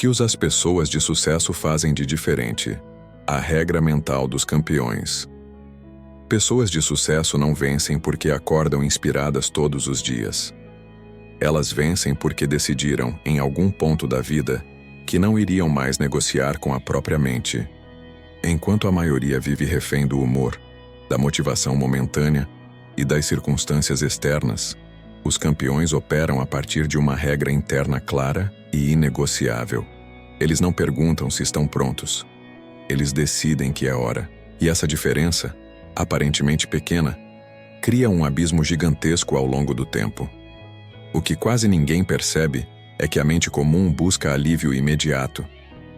que as pessoas de sucesso fazem de diferente? A regra mental dos campeões. Pessoas de sucesso não vencem porque acordam inspiradas todos os dias. Elas vencem porque decidiram, em algum ponto da vida, que não iriam mais negociar com a própria mente. Enquanto a maioria vive refém do humor, da motivação momentânea e das circunstâncias externas, os campeões operam a partir de uma regra interna clara e inegociável. Eles não perguntam se estão prontos. Eles decidem que é hora. E essa diferença, aparentemente pequena, cria um abismo gigantesco ao longo do tempo. O que quase ninguém percebe é que a mente comum busca alívio imediato,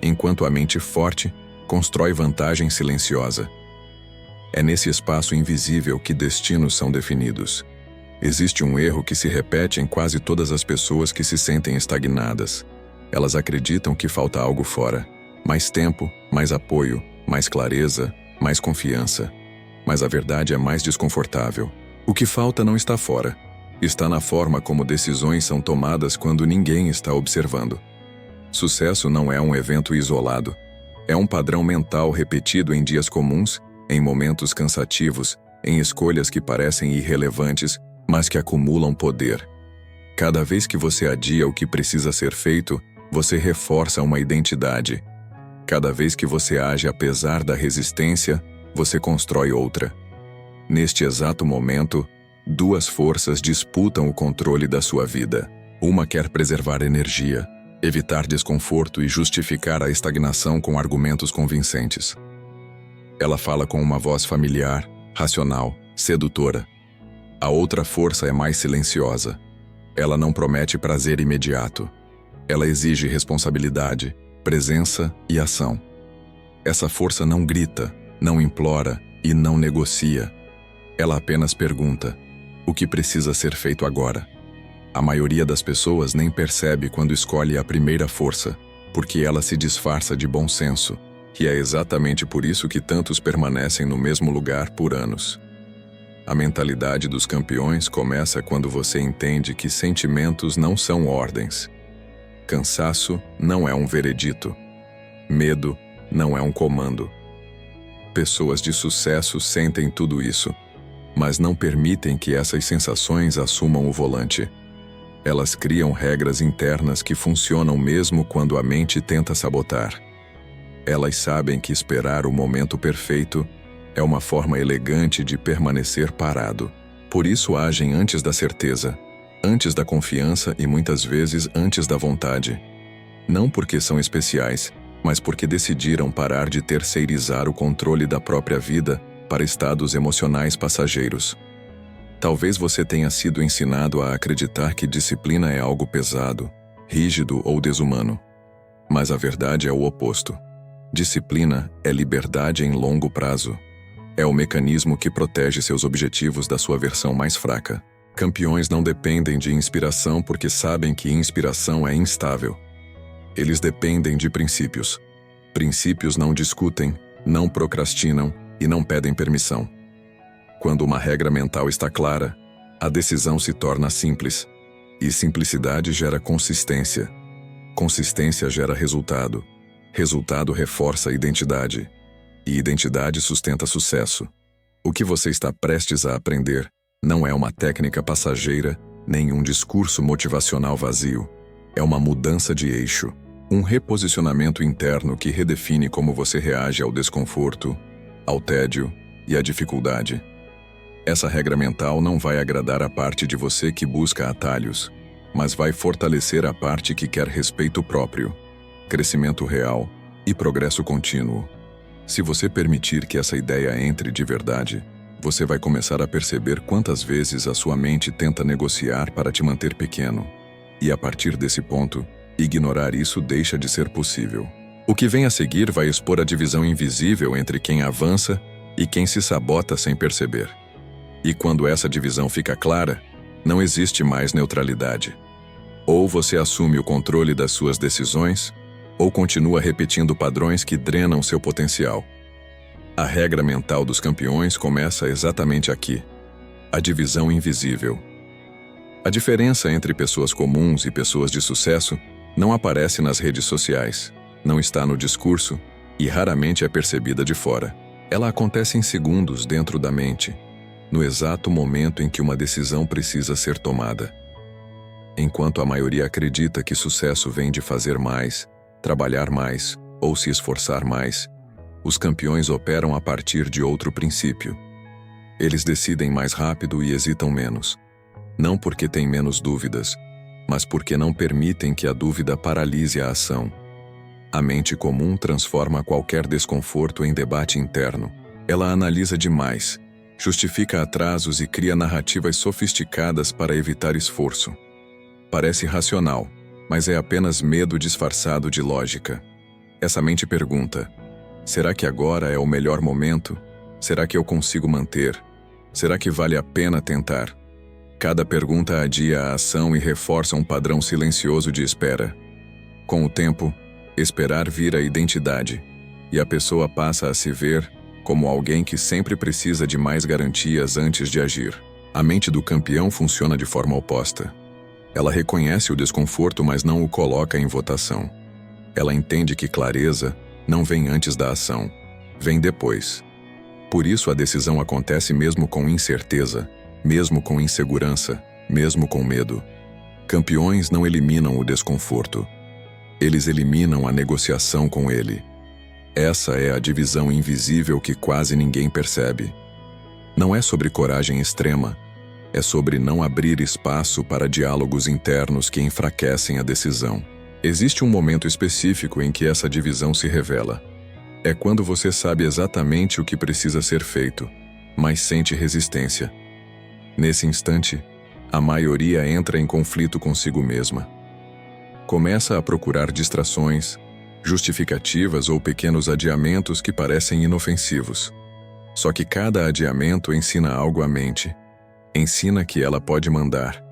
enquanto a mente forte constrói vantagem silenciosa. É nesse espaço invisível que destinos são definidos. Existe um erro que se repete em quase todas as pessoas que se sentem estagnadas. Elas acreditam que falta algo fora. Mais tempo, mais apoio, mais clareza, mais confiança. Mas a verdade é mais desconfortável. O que falta não está fora. Está na forma como decisões são tomadas quando ninguém está observando. Sucesso não é um evento isolado. É um padrão mental repetido em dias comuns, em momentos cansativos, em escolhas que parecem irrelevantes, mas que acumulam poder. Cada vez que você adia o que precisa ser feito, você reforça uma identidade. Cada vez que você age apesar da resistência, você constrói outra. Neste exato momento, duas forças disputam o controle da sua vida. Uma quer preservar energia, evitar desconforto e justificar a estagnação com argumentos convincentes. Ela fala com uma voz familiar, racional, sedutora. A outra força é mais silenciosa. Ela não promete prazer imediato. Ela exige responsabilidade, presença e ação. Essa força não grita, não implora e não negocia. Ela apenas pergunta: o que precisa ser feito agora? A maioria das pessoas nem percebe quando escolhe a primeira força, porque ela se disfarça de bom senso, e é exatamente por isso que tantos permanecem no mesmo lugar por anos. A mentalidade dos campeões começa quando você entende que sentimentos não são ordens. Cansaço não é um veredito. Medo não é um comando. Pessoas de sucesso sentem tudo isso, mas não permitem que essas sensações assumam o volante. Elas criam regras internas que funcionam mesmo quando a mente tenta sabotar. Elas sabem que esperar o momento perfeito é uma forma elegante de permanecer parado. Por isso agem antes da certeza, antes da confiança e muitas vezes antes da vontade. Não porque são especiais, mas porque decidiram parar de terceirizar o controle da própria vida para estados emocionais passageiros. Talvez você tenha sido ensinado a acreditar que disciplina é algo pesado, rígido ou desumano. Mas a verdade é o oposto. Disciplina é liberdade em longo prazo. É o mecanismo que protege seus objetivos da sua versão mais fraca. Campeões não dependem de inspiração porque sabem que inspiração é instável. Eles dependem de princípios. Princípios não discutem, não procrastinam e não pedem permissão. Quando uma regra mental está clara, a decisão se torna simples. E simplicidade gera consistência. Consistência gera resultado. Resultado reforça a identidade. E identidade sustenta sucesso. O que você está prestes a aprender não é uma técnica passageira, nem um discurso motivacional vazio. É uma mudança de eixo. Um reposicionamento interno que redefine como você reage ao desconforto, ao tédio e à dificuldade. Essa regra mental não vai agradar a parte de você que busca atalhos, mas vai fortalecer a parte que quer respeito próprio, crescimento real e progresso contínuo. Se você permitir que essa ideia entre de verdade, você vai começar a perceber quantas vezes a sua mente tenta negociar para te manter pequeno. E a partir desse ponto, ignorar isso deixa de ser possível. O que vem a seguir vai expor a divisão invisível entre quem avança e quem se sabota sem perceber. E quando essa divisão fica clara, não existe mais neutralidade. Ou você assume o controle das suas decisões, ou continua repetindo padrões que drenam seu potencial. A regra mental dos campeões começa exatamente aqui. A divisão invisível. A diferença entre pessoas comuns e pessoas de sucesso Não aparece nas redes sociais, não está no discurso e raramente é percebida de fora. Ela acontece em segundos dentro da mente, no exato momento em que uma decisão precisa ser tomada. Enquanto a maioria acredita que sucesso vem de fazer mais, trabalhar mais ou se esforçar mais, os campeões operam a partir de outro princípio. Eles decidem mais rápido e hesitam menos. Não porque têm menos dúvidas, mas porque não permitem que a dúvida paralise a ação. A mente comum transforma qualquer desconforto em debate interno. Ela analisa demais, justifica atrasos e cria narrativas sofisticadas para evitar esforço. Parece racional, mas é apenas medo disfarçado de lógica. Essa mente pergunta: será que agora é o melhor momento? Será que eu consigo manter? Será que vale a pena tentar? Cada pergunta adia a ação e reforça um padrão silencioso de espera. Com o tempo, esperar vira identidade, e a pessoa passa a se ver como alguém que sempre precisa de mais garantias antes de agir. A mente do campeão funciona de forma oposta. Ela reconhece o desconforto, mas não o coloca em votação. Ela entende que clareza não vem antes da ação, vem depois. Por isso a decisão acontece mesmo com incerteza, mesmo com insegurança, mesmo com medo. Campeões não eliminam o desconforto. Eles eliminam a negociação com ele. Essa é a divisão invisível que quase ninguém percebe. Não é sobre coragem extrema, é sobre não abrir espaço para diálogos internos que enfraquecem a decisão. Existe um momento específico em que essa divisão se revela. É quando você sabe exatamente o que precisa ser feito, mas sente resistência. Nesse instante, a maioria entra em conflito consigo mesma. Começa a procurar distrações, justificativas ou pequenos adiamentos que parecem inofensivos. Só que cada adiamento ensina algo à mente. Ensina que ela pode mandar.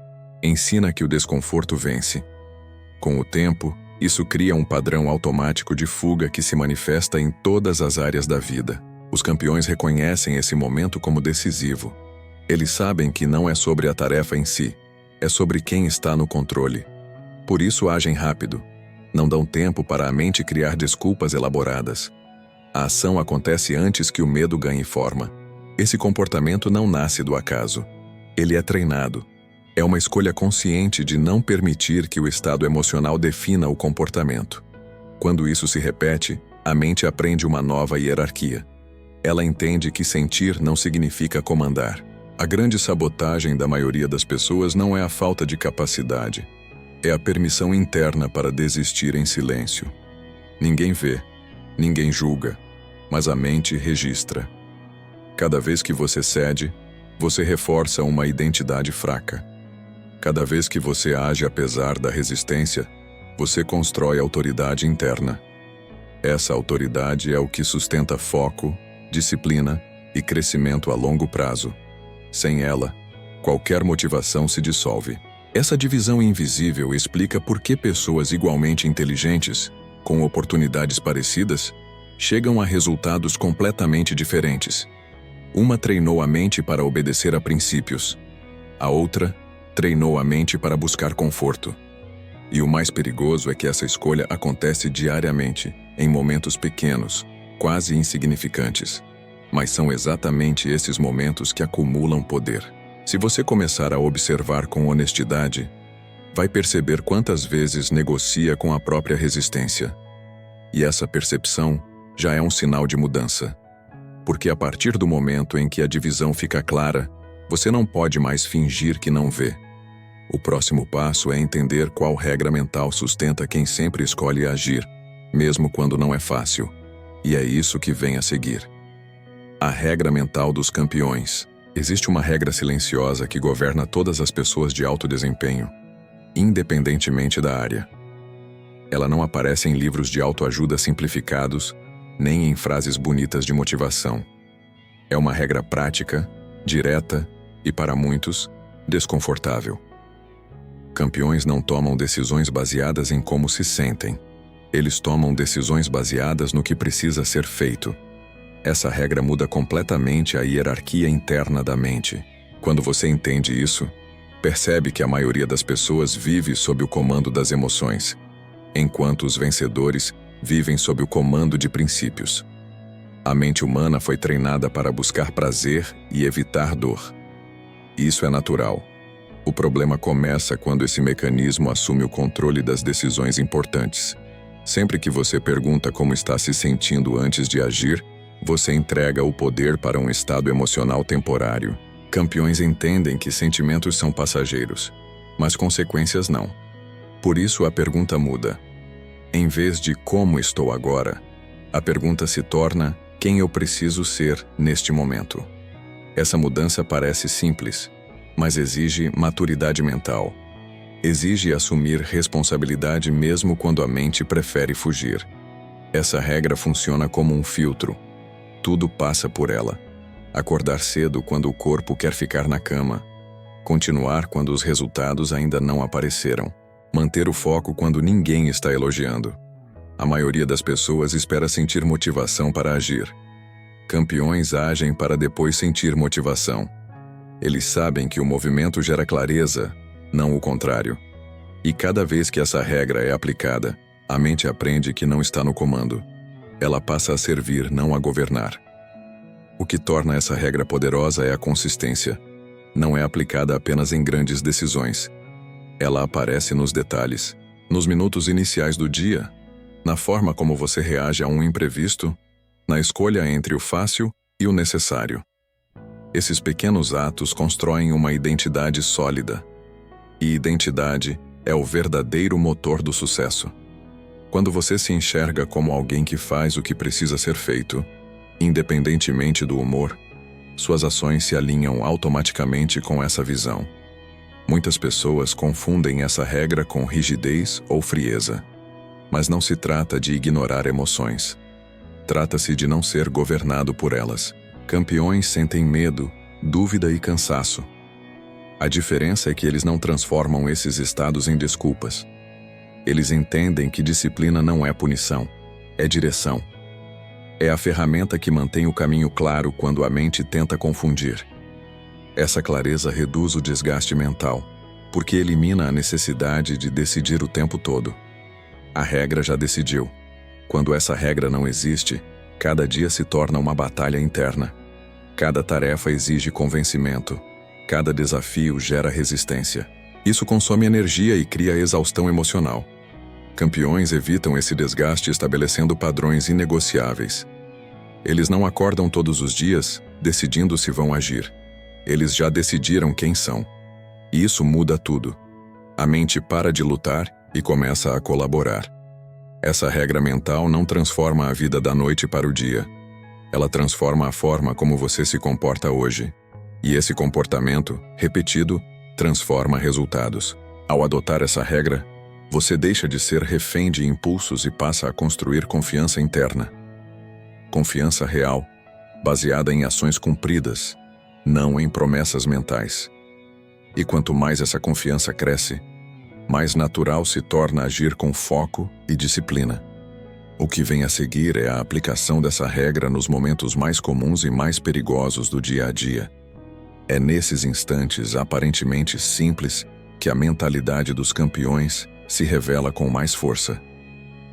Ensina que o desconforto vence. Com o tempo, isso cria um padrão automático de fuga que se manifesta em todas as áreas da vida. Os campeões reconhecem esse momento como decisivo. Eles sabem que não é sobre a tarefa em si, é sobre quem está no controle. Por isso agem rápido. Não dão tempo para a mente criar desculpas elaboradas. A ação acontece antes que o medo ganhe forma. Esse comportamento não nasce do acaso. Ele é treinado. É uma escolha consciente de não permitir que o estado emocional defina o comportamento. Quando isso se repete, a mente aprende uma nova hierarquia. Ela entende que sentir não significa comandar. A grande sabotagem da maioria das pessoas não é a falta de capacidade. É a permissão interna para desistir em silêncio. Ninguém vê, ninguém julga, mas a mente registra. Cada vez que você cede, você reforça uma identidade fraca. Cada vez que você age apesar da resistência, você constrói autoridade interna. Essa autoridade é o que sustenta foco, disciplina e crescimento a longo prazo. Sem ela, qualquer motivação se dissolve. Essa divisão invisível explica por que pessoas igualmente inteligentes, com oportunidades parecidas, chegam a resultados completamente diferentes. Uma treinou a mente para obedecer a princípios. A outra treinou a mente para buscar conforto. E o mais perigoso é que essa escolha acontece diariamente, em momentos pequenos, quase insignificantes. Mas são exatamente esses momentos que acumulam poder. Se você começar a observar com honestidade, vai perceber quantas vezes negocia com a própria resistência. E essa percepção já é um sinal de mudança. Porque a partir do momento em que a divisão fica clara, você não pode mais fingir que não vê. O próximo passo é entender qual regra mental sustenta quem sempre escolhe agir, mesmo quando não é fácil. E é isso que vem a seguir. A regra mental dos campeões. Existe uma regra silenciosa que governa todas as pessoas de alto desempenho, independentemente da área. Ela não aparece em livros de autoajuda simplificados, nem em frases bonitas de motivação. É uma regra prática, direta e, para muitos, desconfortável. Campeões não tomam decisões baseadas em como se sentem. Eles tomam decisões baseadas no que precisa ser feito. Essa regra muda completamente a hierarquia interna da mente. Quando você entende isso, percebe que a maioria das pessoas vive sob o comando das emoções. enquanto os vencedores vivem sob o comando de princípios. A mente humana foi treinada para buscar prazer e evitar dor. Isso é natural. O problema começa quando esse mecanismo assume o controle das decisões importantes. Sempre que você pergunta como está se sentindo antes de agir, você entrega o poder para um estado emocional temporário. Campeões entendem que sentimentos são passageiros, mas consequências não. Por isso a pergunta muda. Em vez de como estou agora, a pergunta se torna quem eu preciso ser neste momento. Essa mudança parece simples, mas exige maturidade mental. Exige assumir responsabilidade mesmo quando a mente prefere fugir. Essa regra funciona como um filtro. Tudo passa por ela. Acordar cedo quando o corpo quer ficar na cama. Continuar quando os resultados ainda não apareceram. Manter o foco quando ninguém está elogiando. A maioria das pessoas espera sentir motivação para agir. Campeões agem para depois sentir motivação. Eles sabem que o movimento gera clareza, não o contrário. E cada vez que essa regra é aplicada, a mente aprende que não está no comando. Ela passa a servir, não a governar. O que torna essa regra poderosa é a consistência. Não é aplicada apenas em grandes decisões. Ela aparece nos detalhes, nos minutos iniciais do dia, na forma como você reage a um imprevisto, na escolha entre o fácil e o necessário. Esses pequenos atos constroem uma identidade sólida. E identidade é o verdadeiro motor do sucesso. Quando você se enxerga como alguém que faz o que precisa ser feito, independentemente do humor, suas ações se alinham automaticamente com essa visão. Muitas pessoas confundem essa regra com rigidez ou frieza. Mas não se trata de ignorar emoções. Trata-se de não ser governado por elas. Campeões sentem medo, dúvida e cansaço. A diferença é que eles não transformam esses estados em desculpas. Eles entendem que disciplina não é punição, é direção. É a ferramenta que mantém o caminho claro quando a mente tenta confundir. Essa clareza reduz o desgaste mental, porque elimina a necessidade de decidir o tempo todo. A regra já decidiu. Quando essa regra não existe, cada dia se torna uma batalha interna. Cada tarefa exige convencimento. Cada desafio gera resistência. Isso consome energia e cria exaustão emocional. Campeões evitam esse desgaste estabelecendo padrões inegociáveis. Eles não acordam todos os dias, decidindo se vão agir. Eles já decidiram quem são. E isso muda tudo. A mente para de lutar e começa a colaborar. Essa regra mental não transforma a vida da noite para o dia. Ela transforma a forma como você se comporta hoje. E esse comportamento, repetido, transforma resultados. Ao adotar essa regra, você deixa de ser refém de impulsos e passa a construir confiança interna. Confiança real, baseada em ações cumpridas, não em promessas mentais. E quanto mais essa confiança cresce, mais natural se torna agir com foco e disciplina. O que vem a seguir é a aplicação dessa regra nos momentos mais comuns e mais perigosos do dia a dia. É nesses instantes aparentemente simples que a mentalidade dos campeões se revela com mais força.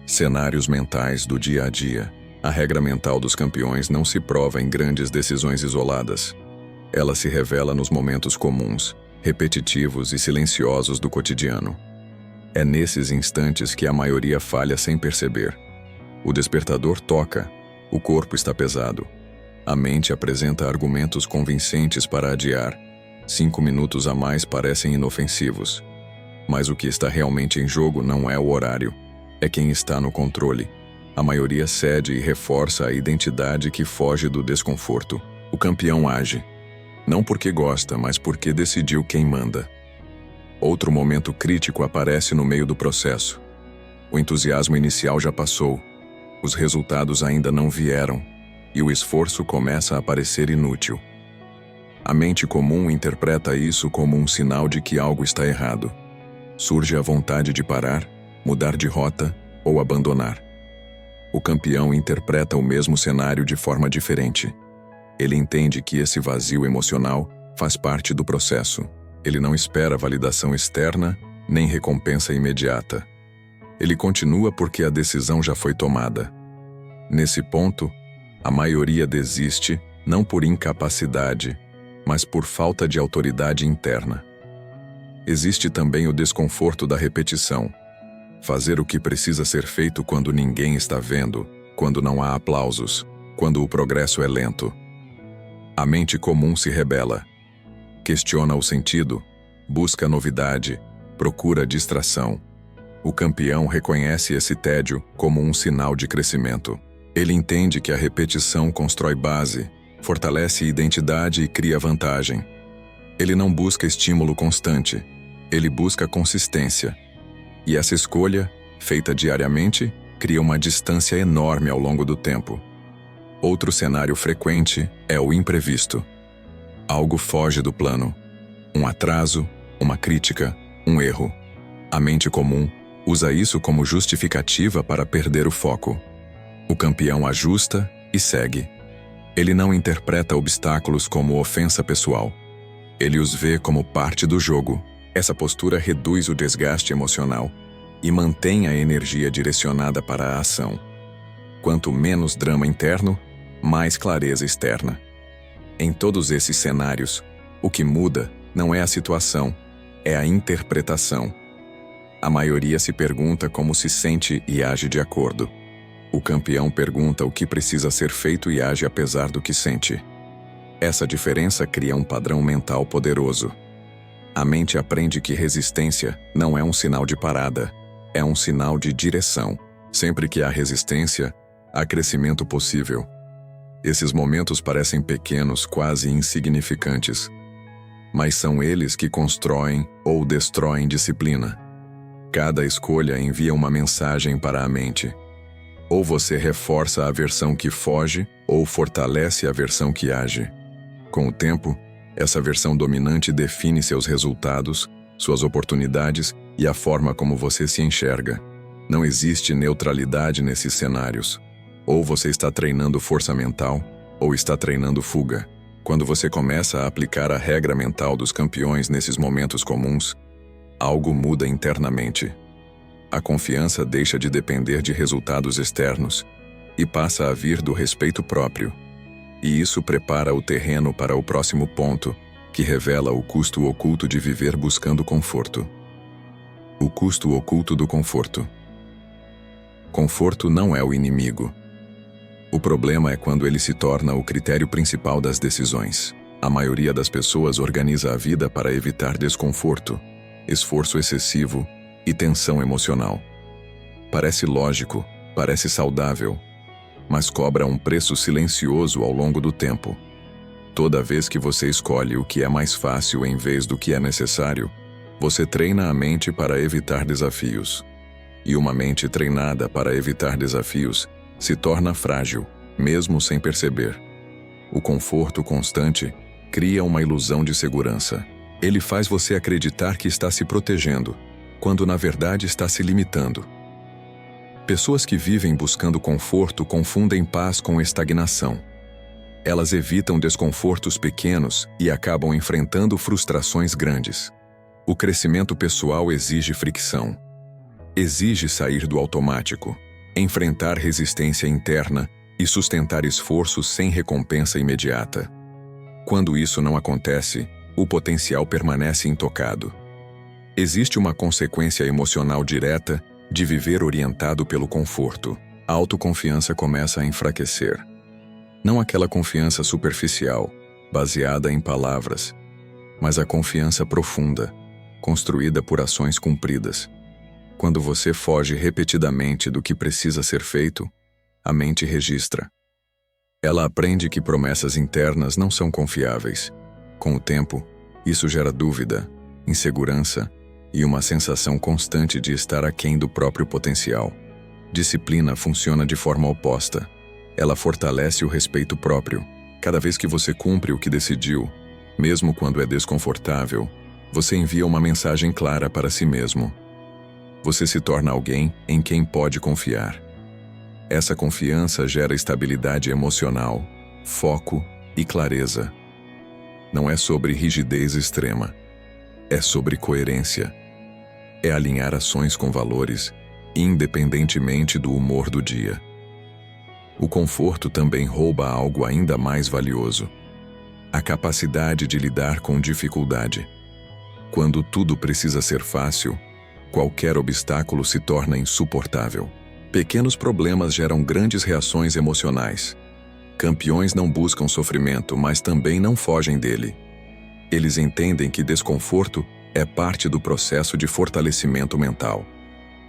Cenários mentais do dia a dia. A regra mental dos campeões não se prova em grandes decisões isoladas. Ela se revela nos momentos comuns, repetitivos e silenciosos do cotidiano. É nesses instantes que a maioria falha sem perceber. O despertador toca, o corpo está pesado. A mente apresenta argumentos convincentes para adiar. 5 minutos a mais parecem inofensivos. Mas o que está realmente em jogo não é o horário, é quem está no controle. A maioria cede e reforça a identidade que foge do desconforto. O campeão age. Não porque gosta, mas porque decidiu quem manda. Outro momento crítico aparece no meio do processo. O entusiasmo inicial já passou, os resultados ainda não vieram, e o esforço começa a parecer inútil. A mente comum interpreta isso como um sinal de que algo está errado. Surge a vontade de parar, mudar de rota ou abandonar. O campeão interpreta o mesmo cenário de forma diferente. Ele entende que esse vazio emocional faz parte do processo. Ele não espera validação externa, nem recompensa imediata. Ele continua porque a decisão já foi tomada. Nesse ponto, a maioria desiste não por incapacidade, mas por falta de autoridade interna. Existe também o desconforto da repetição. Fazer o que precisa ser feito quando ninguém está vendo, quando não há aplausos, quando o progresso é lento. A mente comum se rebela. Questiona o sentido, busca novidade, procura distração. O campeão reconhece esse tédio como um sinal de crescimento. Ele entende que a repetição constrói base, fortalece identidade e cria vantagem. Ele não busca estímulo constante, ele busca consistência. E essa escolha, feita diariamente, cria uma distância enorme ao longo do tempo. Outro cenário frequente é o imprevisto. Algo foge do plano. Um atraso, uma crítica, um erro. A mente comum usa isso como justificativa para perder o foco. O campeão ajusta e segue. Ele não interpreta obstáculos como ofensa pessoal. Ele os vê como parte do jogo. Essa postura reduz o desgaste emocional e mantém a energia direcionada para a ação. Quanto menos drama interno, mais clareza externa. Em todos esses cenários, o que muda não é a situação, é a interpretação. A maioria se pergunta como se sente e age de acordo. O campeão pergunta o que precisa ser feito e age apesar do que sente. Essa diferença cria um padrão mental poderoso. A mente aprende que resistência não é um sinal de parada, é um sinal de direção. Sempre que há resistência, há crescimento possível. Esses momentos parecem pequenos, quase insignificantes, mas são eles que constroem ou destroem disciplina. Cada escolha envia uma mensagem para a mente. Ou você reforça a versão que foge, ou fortalece a versão que age. Com o tempo, essa versão dominante define seus resultados, suas oportunidades e a forma como você se enxerga. Não existe neutralidade nesses cenários. Ou você está treinando força mental, ou está treinando fuga. Quando você começa a aplicar a regra mental dos campeões nesses momentos comuns, algo muda internamente. A confiança deixa de depender de resultados externos e passa a vir do respeito próprio. E isso prepara o terreno para o próximo ponto, que revela o custo oculto de viver buscando conforto. O custo oculto do conforto. Conforto não é o inimigo. O problema é quando ele se torna o critério principal das decisões. A maioria das pessoas organiza a vida para evitar desconforto, esforço excessivo e tensão emocional. Parece lógico, parece saudável, mas cobra um preço silencioso ao longo do tempo. Toda vez que você escolhe o que é mais fácil em vez do que é necessário, você treina a mente para evitar desafios. E uma mente treinada para evitar desafios se torna frágil, mesmo sem perceber. O conforto constante cria uma ilusão de segurança. Ele faz você acreditar que está se protegendo, quando na verdade está se limitando. Pessoas que vivem buscando conforto confundem paz com estagnação. Elas evitam desconfortos pequenos e acabam enfrentando frustrações grandes. O crescimento pessoal exige fricção. Exige sair do automático, enfrentar resistência interna e sustentar esforços sem recompensa imediata. Quando isso não acontece, o potencial permanece intocado. Existe uma consequência emocional direta de viver orientado pelo conforto. A autoconfiança começa a enfraquecer. Não aquela confiança superficial, baseada em palavras, mas a confiança profunda, construída por ações cumpridas. Quando você foge repetidamente do que precisa ser feito, a mente registra. Ela aprende que promessas internas não são confiáveis. Com o tempo, isso gera dúvida, insegurança e uma sensação constante de estar aquém do próprio potencial. Disciplina funciona de forma oposta. Ela fortalece o respeito próprio. Cada vez que você cumpre o que decidiu, mesmo quando é desconfortável, você envia uma mensagem clara para si mesmo. Você se torna alguém em quem pode confiar. Essa confiança gera estabilidade emocional, foco e clareza. Não é sobre rigidez extrema. É sobre coerência. É alinhar ações com valores independentemente do humor do dia. O conforto também rouba algo ainda mais valioso: a capacidade de lidar com dificuldade. Quando tudo precisa ser fácil, qualquer obstáculo se torna insuportável. Pequenos problemas geram grandes reações emocionais. Campeões não buscam sofrimento, mas também não fogem dele. Eles entendem que desconforto é parte do processo de fortalecimento mental.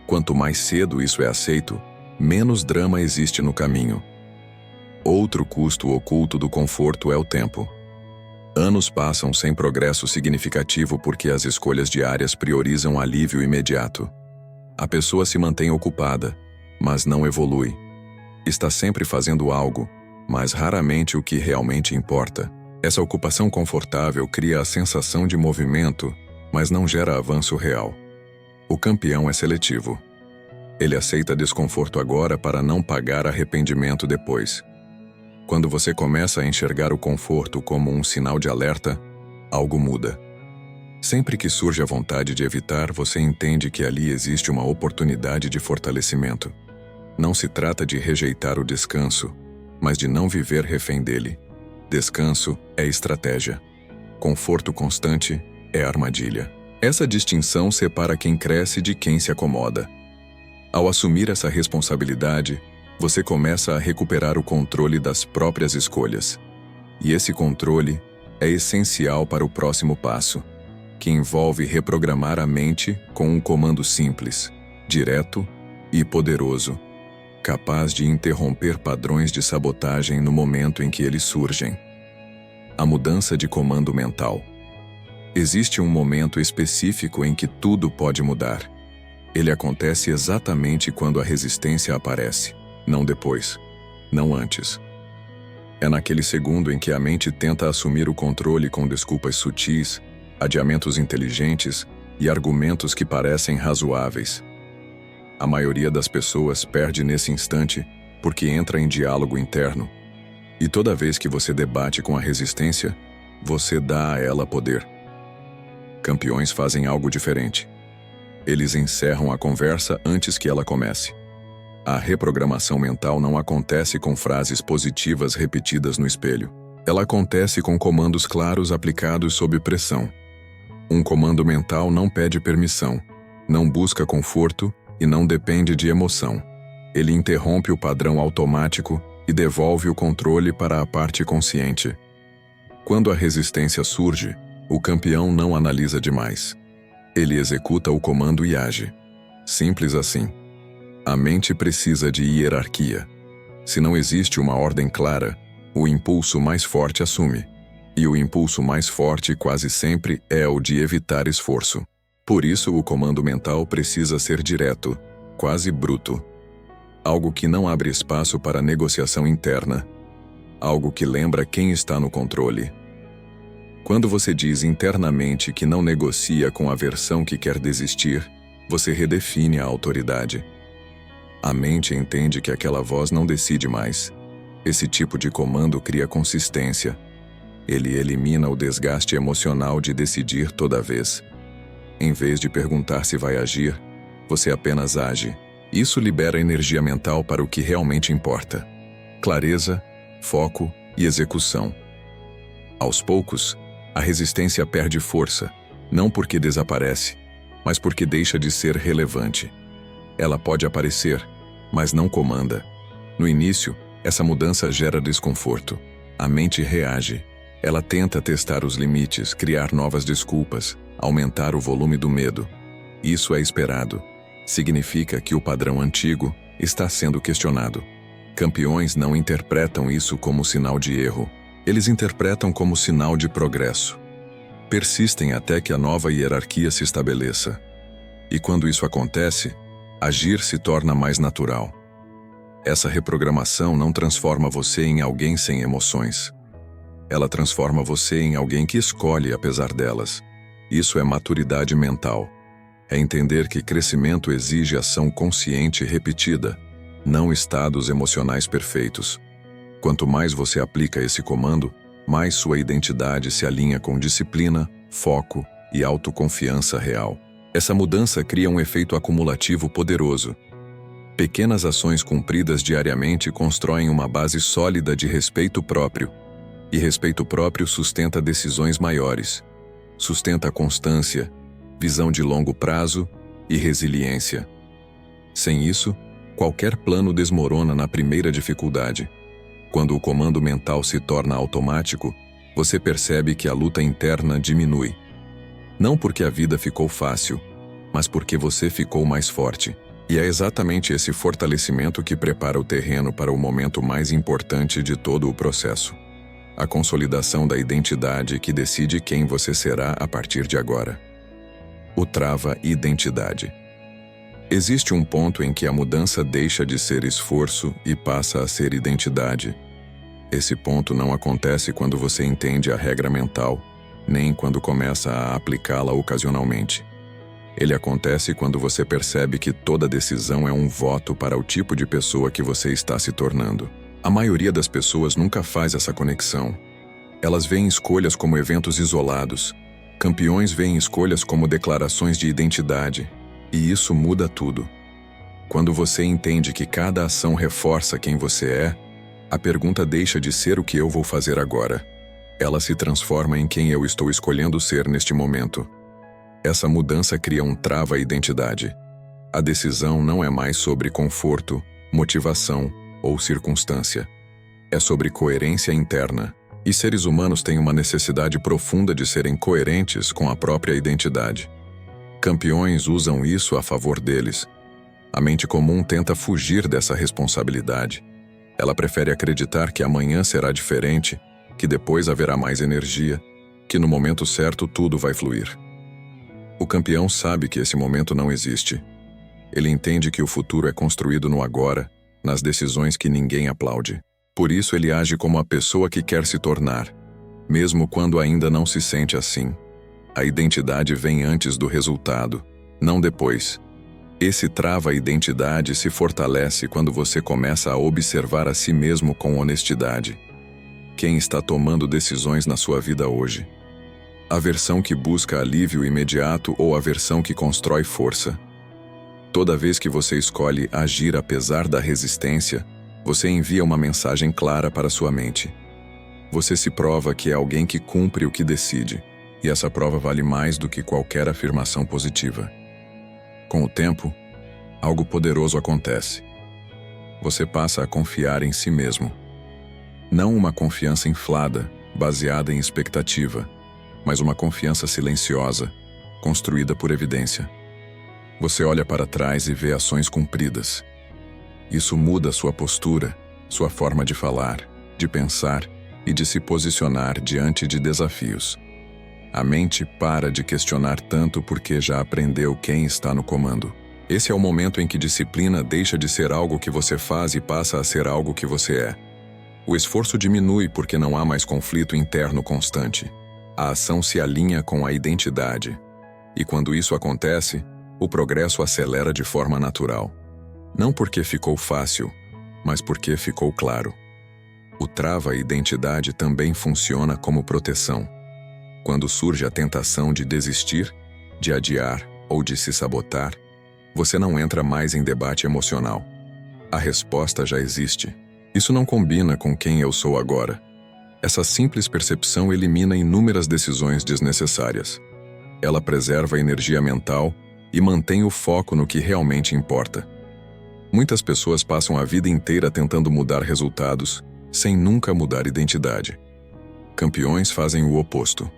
Quanto mais cedo isso é aceito, menos drama existe no caminho. Outro custo oculto do conforto é o tempo. Anos passam sem progresso significativo porque as escolhas diárias priorizam alívio imediato. A pessoa se mantém ocupada, mas não evolui. Está sempre fazendo algo, mas raramente o que realmente importa. Essa ocupação confortável cria a sensação de movimento, mas não gera avanço real. O campeão é seletivo. Ele aceita desconforto agora para não pagar arrependimento depois. Quando você começa a enxergar o conforto como um sinal de alerta, algo muda. Sempre que surge a vontade de evitar, você entende que ali existe uma oportunidade de fortalecimento. Não se trata de rejeitar o descanso, mas de não viver refém dele. Descanso é estratégia. Conforto constante é armadilha. Essa distinção separa quem cresce de quem se acomoda. Ao assumir essa responsabilidade, você começa a recuperar o controle das próprias escolhas. E esse controle é essencial para o próximo passo, que envolve reprogramar a mente com um comando simples, direto e poderoso, capaz de interromper padrões de sabotagem no momento em que eles surgem. A mudança de comando mental. Existe um momento específico em que tudo pode mudar. Ele acontece exatamente quando a resistência aparece, não depois, não antes. É naquele segundo em que a mente tenta assumir o controle com desculpas sutis, adiamentos inteligentes e argumentos que parecem razoáveis. A maioria das pessoas perde nesse instante porque entra em diálogo interno. E toda vez que você debate com a resistência, você dá a ela poder. Campeões fazem algo diferente. Eles encerram a conversa antes que ela comece. A reprogramação mental não acontece com frases positivas repetidas no espelho. Ela acontece com comandos claros aplicados sob pressão. Um comando mental não pede permissão, não busca conforto e não depende de emoção. Ele interrompe o padrão automático e devolve o controle para a parte consciente. Quando a resistência surge, o campeão não analisa demais. Ele executa o comando e age. Simples assim. A mente precisa de hierarquia. Se não existe uma ordem clara, o impulso mais forte assume. E o impulso mais forte quase sempre é o de evitar esforço. Por isso, o comando mental precisa ser direto, quase bruto. Algo que não abre espaço para negociação interna. Algo que lembra quem está no controle. Quando você diz internamente que não negocia com a versão que quer desistir, você redefine a autoridade. A mente entende que aquela voz não decide mais. Esse tipo de comando cria consistência. Ele elimina o desgaste emocional de decidir toda vez. Em vez de perguntar se vai agir, você apenas age. Isso libera energia mental para o que realmente importa: clareza, foco e execução. Aos poucos, a resistência perde força, não porque desaparece, mas porque deixa de ser relevante. Ela pode aparecer, mas não comanda. No início, essa mudança gera desconforto. A mente reage. Ela tenta testar os limites, criar novas desculpas, aumentar o volume do medo. Isso é esperado. Significa que o padrão antigo está sendo questionado. Campeões não interpretam isso como sinal de erro. Eles interpretam como sinal de progresso. Persistem até que a nova hierarquia se estabeleça. E quando isso acontece, agir se torna mais natural. Essa reprogramação não transforma você em alguém sem emoções. Ela transforma você em alguém que escolhe apesar delas. Isso é maturidade mental. É entender que crescimento exige ação consciente repetida, não estados emocionais perfeitos. Quanto mais você aplica esse comando, mais sua identidade se alinha com disciplina, foco e autoconfiança real. Essa mudança cria um efeito acumulativo poderoso. Pequenas ações cumpridas diariamente constroem uma base sólida de respeito próprio. E respeito próprio sustenta decisões maiores, sustenta constância, visão de longo prazo e resiliência. Sem isso, qualquer plano desmorona na primeira dificuldade. Quando o comando mental se torna automático, você percebe que a luta interna diminui. Não porque a vida ficou fácil, mas porque você ficou mais forte. E é exatamente esse fortalecimento que prepara o terreno para o momento mais importante de todo o processo. A consolidação da identidade que decide quem você será a partir de agora. O trava-identidade. Existe um ponto em que a mudança deixa de ser esforço e passa a ser identidade. Esse ponto não acontece quando você entende a regra mental, nem quando começa a aplicá-la ocasionalmente. Ele acontece quando você percebe que toda decisão é um voto para o tipo de pessoa que você está se tornando. A maioria das pessoas nunca faz essa conexão. Elas veem escolhas como eventos isolados. Campeões veem escolhas como declarações de identidade. E isso muda tudo. Quando você entende que cada ação reforça quem você é, a pergunta deixa de ser o que eu vou fazer agora. Ela se transforma em quem eu estou escolhendo ser neste momento. Essa mudança cria um trava-identidade. A decisão não é mais sobre conforto, motivação ou circunstância. É sobre coerência interna. E seres humanos têm uma necessidade profunda de serem coerentes com a própria identidade. Campeões usam isso a favor deles. A mente comum tenta fugir dessa responsabilidade. Ela prefere acreditar que amanhã será diferente, que depois haverá mais energia, que no momento certo tudo vai fluir. O campeão sabe que esse momento não existe. Ele entende que o futuro é construído no agora, nas decisões que ninguém aplaude. Por isso ele age como a pessoa que quer se tornar, mesmo quando ainda não se sente assim. A identidade vem antes do resultado, não depois. Esse trava-identidade se fortalece quando você começa a observar a si mesmo com honestidade. Quem está tomando decisões na sua vida hoje? A versão que busca alívio imediato ou a versão que constrói força? Toda vez que você escolhe agir apesar da resistência, você envia uma mensagem clara para sua mente. Você se prova que é alguém que cumpre o que decide, e essa prova vale mais do que qualquer afirmação positiva. Com o tempo, algo poderoso acontece. Você passa a confiar em si mesmo. Não uma confiança inflada, baseada em expectativa, mas uma confiança silenciosa, construída por evidência. Você olha para trás e vê ações cumpridas. Isso muda sua postura, sua forma de falar, de pensar e de se posicionar diante de desafios. A mente para de questionar tanto porque já aprendeu quem está no comando. Esse é o momento em que disciplina deixa de ser algo que você faz e passa a ser algo que você é. O esforço diminui porque não há mais conflito interno constante. A ação se alinha com a identidade. E quando isso acontece, o progresso acelera de forma natural. Não porque ficou fácil, mas porque ficou claro. O trava-identidade também funciona como proteção. Quando surge a tentação de desistir, de adiar ou de se sabotar, você não entra mais em debate emocional. A resposta já existe. Isso não combina com quem eu sou agora. Essa simples percepção elimina inúmeras decisões desnecessárias. Ela preserva a energia mental e mantém o foco no que realmente importa. Muitas pessoas passam a vida inteira tentando mudar resultados, sem nunca mudar identidade. Campeões fazem o oposto.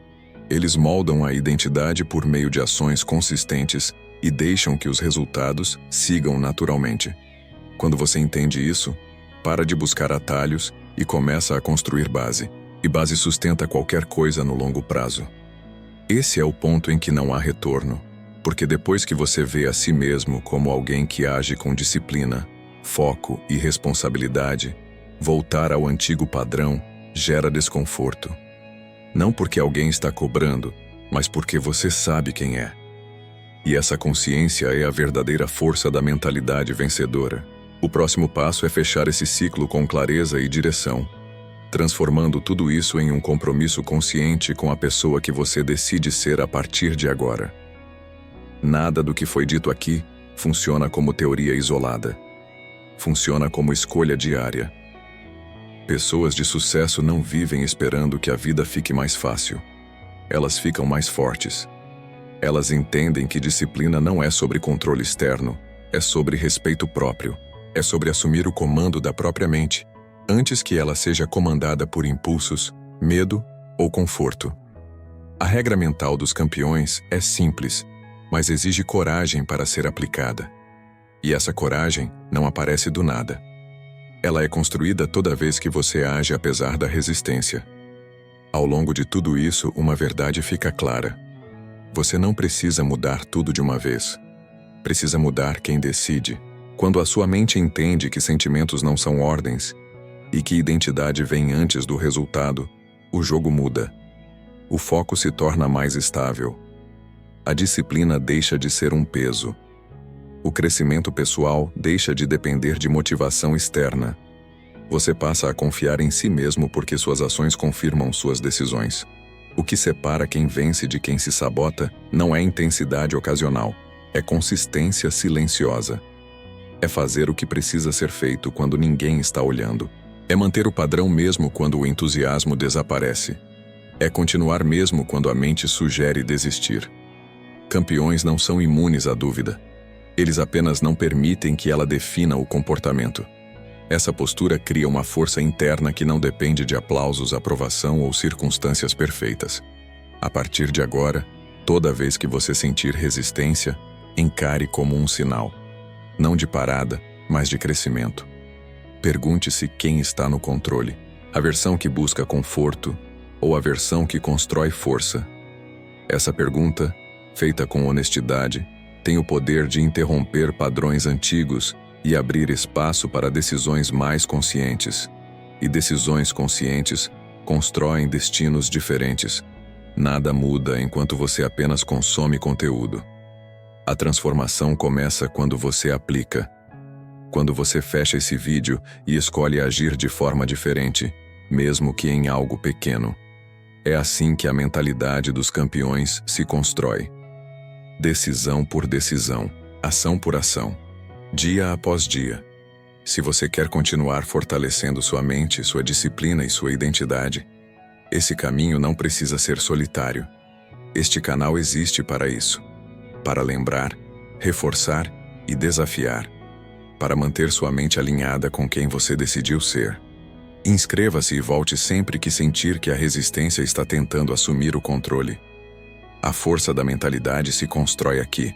Eles moldam a identidade por meio de ações consistentes e deixam que os resultados sigam naturalmente. Quando você entende isso, para de buscar atalhos e começa a construir base. E base sustenta qualquer coisa no longo prazo. Esse é o ponto em que não há retorno, porque depois que você vê a si mesmo como alguém que age com disciplina, foco e responsabilidade, voltar ao antigo padrão gera desconforto. Não porque alguém está cobrando, mas porque você sabe quem é. E essa consciência é a verdadeira força da mentalidade vencedora. O próximo passo é fechar esse ciclo com clareza e direção, transformando tudo isso em um compromisso consciente com a pessoa que você decide ser a partir de agora. Nada do que foi dito aqui funciona como teoria isolada. funciona como escolha diária. Pessoas de sucesso não vivem esperando que a vida fique mais fácil. Elas ficam mais fortes. Elas entendem que disciplina não é sobre controle externo, é sobre respeito próprio. É sobre assumir o comando da própria mente, antes que ela seja comandada por impulsos, medo ou conforto. A regra mental dos campeões é simples, mas exige coragem para ser aplicada. E essa coragem não aparece do nada. Ela é construída toda vez que você age apesar da resistência. Ao longo de tudo isso, uma verdade fica clara. Você não precisa mudar tudo de uma vez. Precisa mudar quem decide. Quando a sua mente entende que sentimentos não são ordens e que identidade vem antes do resultado, o jogo muda. O foco se torna mais estável. A disciplina deixa de ser um peso. O crescimento pessoal deixa de depender de motivação externa. Você passa a confiar em si mesmo porque suas ações confirmam suas decisões. O que separa quem vence de quem se sabota não é intensidade ocasional, é consistência silenciosa. É fazer o que precisa ser feito quando ninguém está olhando. É manter o padrão mesmo quando o entusiasmo desaparece. É continuar mesmo quando a mente sugere desistir. Campeões não são imunes à dúvida. Eles apenas não permitem que ela defina o comportamento. Essa postura cria uma força interna que não depende de aplausos, aprovação ou circunstâncias perfeitas. A partir de agora, toda vez que você sentir resistência, encare como um sinal. Não de parada, mas de crescimento. Pergunte-se quem está no controle. A versão que busca conforto ou a versão que constrói força? Essa pergunta, feita com honestidade, tem o poder de interromper padrões antigos e abrir espaço para decisões mais conscientes. E decisões conscientes constroem destinos diferentes. Nada muda enquanto você apenas consome conteúdo. A transformação começa quando você aplica. Quando você fecha esse vídeo e escolhe agir de forma diferente, mesmo que em algo pequeno. É assim que a mentalidade dos campeões se constrói. Decisão por decisão, ação por ação, dia após dia. Se você quer continuar fortalecendo sua mente, sua disciplina e sua identidade, esse caminho não precisa ser solitário. Este canal existe para isso. Para lembrar, reforçar e desafiar. Para manter sua mente alinhada com quem você decidiu ser. Inscreva-se e volte sempre que sentir que a resistência está tentando assumir o controle. A força da mentalidade se constrói aqui,